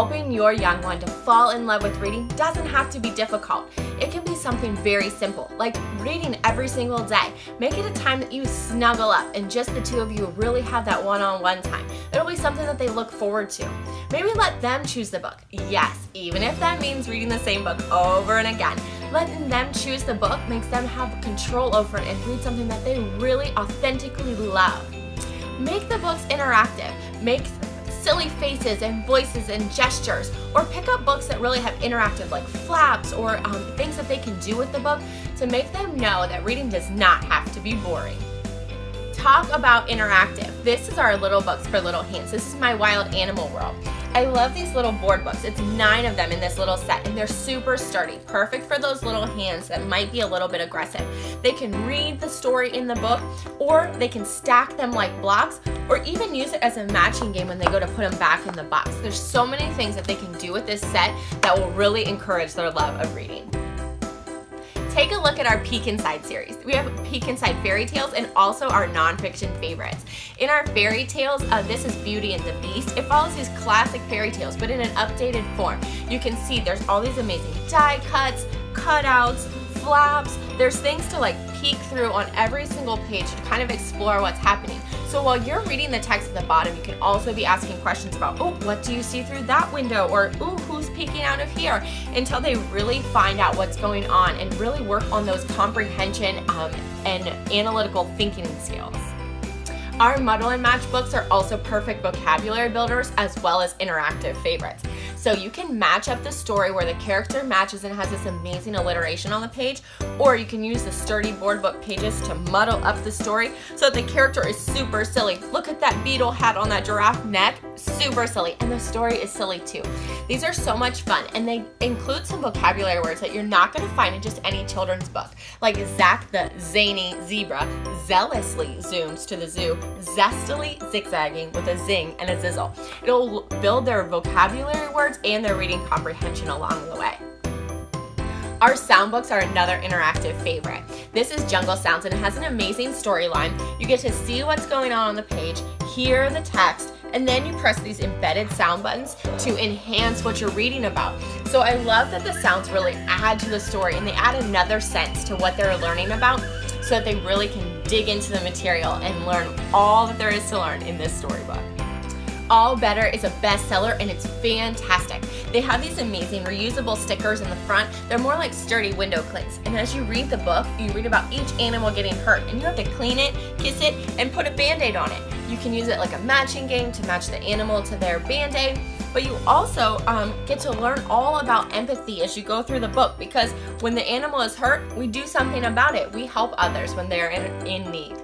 Helping your young one to fall in love with reading doesn't have to be difficult. It can be something very simple, like reading every single day. Make it a time that you snuggle up and just the two of you really have that one-on-one time. It'll be something that they look forward to. Maybe let them choose the book. Yes, even if that means reading the same book over and again. Letting them choose the book makes them have control over it and read something that they really authentically love. Make the books interactive. Make silly faces and voices and gestures, or pick up books that really have interactive like flaps or things that they can do with the book to make them know that reading does not have to be boring. Talk about interactive. This is our little books for little hands. This is my wild animal world. I love these little board books. It's 9 of them in this little set, and they're super sturdy, perfect for those little hands that might be a little bit aggressive. They can read the story in the book, or they can stack them like blocks, or even use it as a matching game when they go to put them back in the box. There's so many things that they can do with this set that will really encourage their love of reading. Take a look at our Peek Inside series. We have Peek Inside fairy tales and also our nonfiction favorites. In our fairy tales, this is Beauty and the Beast. It follows these classic fairy tales, but in an updated form. You can see there's all these amazing die cuts, cutouts, flaps. There's things to like peek through on every single page to kind of explore what's happening. So while you're reading the text at the bottom, you can also be asking questions about, oh, what do you see through that window? Or, ooh, who's peeking out of here? Until they really find out what's going on and really work on those comprehension and analytical thinking skills. Our Muddle and Match books are also perfect vocabulary builders as well as interactive favorites. So you can match up the story where the character matches and has this amazing alliteration on the page, or you can use the sturdy board book pages to muddle up the story so that the character is super silly. Look at that beetle hat on that giraffe neck, super silly, and the story is silly too. These are so much fun, and they include some vocabulary words that you're not going to find in just any children's book, like Zack the zany zebra zealously zooms to the zoo, zestily zigzagging with a zing and a zizzle. It'll build their vocabulary words and their reading comprehension along the way. Our sound books are another interactive favorite. This is Jungle Sounds, and it has an amazing storyline. You get to see what's going on the page, hear the text, and then you press these embedded sound buttons to enhance what you're reading about. So I love that the sounds really add to the story, and they add another sense to what they're learning about so that they really can dig into the material and learn all that there is to learn in this storybook. All Better is a bestseller, and it's fantastic. They have these amazing reusable stickers in the front. They're more like sturdy window clings. And as you read the book, you read about each animal getting hurt, and you have to clean it, kiss it, and put a Band-Aid on it. You can use it like a matching game to match the animal to their Band-Aid, but you also get to learn all about empathy as you go through the book, because when the animal is hurt, we do something about it. We help others when they're in need.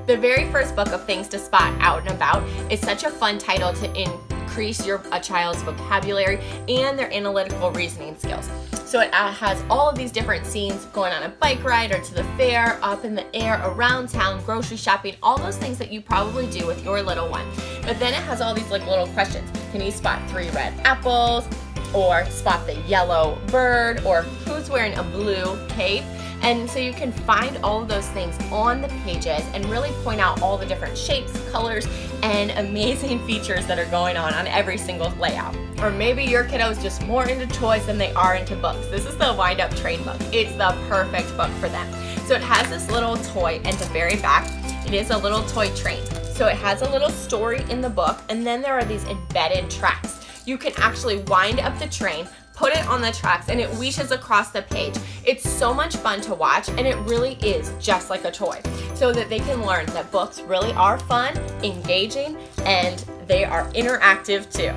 The very first book of Things to Spot Out and About is such a fun title to increase a child's vocabulary and their analytical reasoning skills. So it has all of these different scenes going on a bike ride or to the fair, up in the air, around town, grocery shopping, all those things that you probably do with your little one. But then it has all these like little questions. Can you spot 3 red apples? Or spot the yellow bird? Or who's wearing a blue cape? And so you can find all of those things on the pages and really point out all the different shapes, colors, and amazing features that are going on every single layout. Or maybe your kiddo is just more into toys than they are into books. This is the Wind Up Train book. It's the perfect book for them. So it has this little toy at the very back. It is a little toy train. So it has a little story in the book, and then there are these embedded tracks. You can actually wind up the train, put it on the tracks, and it wheeshes across the page. It's so much fun to watch, and it really is just like a toy, so that they can learn that books really are fun, engaging, and they are interactive too.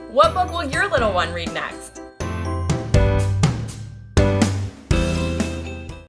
What book will your little one read next?